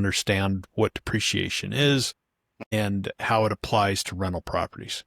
understand what depreciation is and how it applies to rental properties.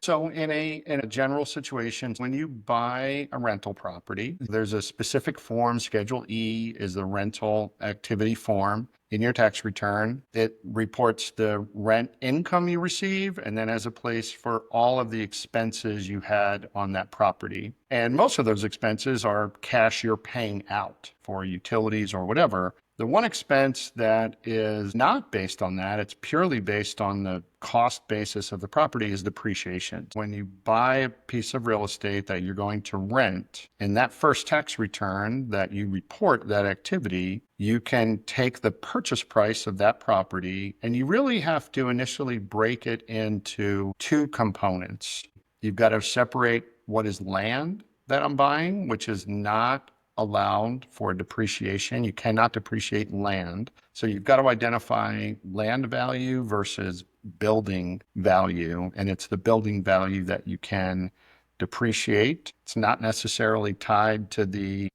So in a general situation, when you buy a rental property, there's a specific form. Schedule E is the rental activity form in your tax return. It reports the rent income you receive and then has a place for all of the expenses you had on that property. And most of those expenses are cash you're paying out for utilities or whatever. The one expense that is not based on that, it's purely based on the cost basis of the property, is depreciation. When you buy a piece of real estate that you're going to rent, in that first tax return that you report that activity, you can take the purchase price of that property and you really have to initially break it into two components. You've got to separate what is land that I'm buying, which is not allowed for depreciation. You cannot depreciate land. So you've got to identify land value versus building value. And it's the building value that you can depreciate. It's not necessarily tied to the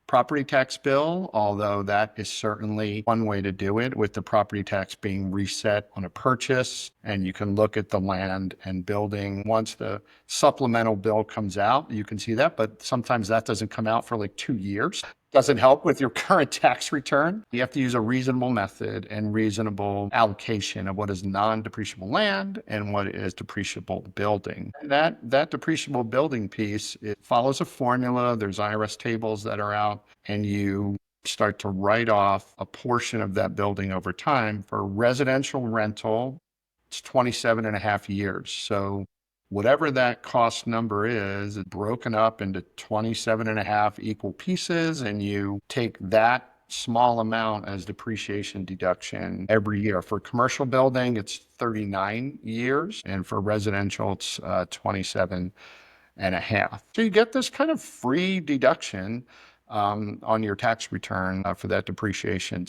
property tax bill, although that is certainly one way to do it, with the property tax being reset on a purchase. And you can look at the land and building. Once the supplemental bill comes out, you can see that, but sometimes that doesn't come out for like 2 years. Doesn't help with your current tax return. You have to use a reasonable method and reasonable allocation of what is non-depreciable land and what is depreciable building. That depreciable building piece, it follows a formula. There's IRS tables that are out, and you start to write off a portion of that building over time. For residential rental, it's 27 and a half years. So whatever that cost number is, it's broken up into 27 and a half equal pieces, and you take that small amount as depreciation deduction every year. For commercial building, it's 39 years, and for residential, it's 27 and a half. So you get this kind of free deduction on your tax return for that depreciation.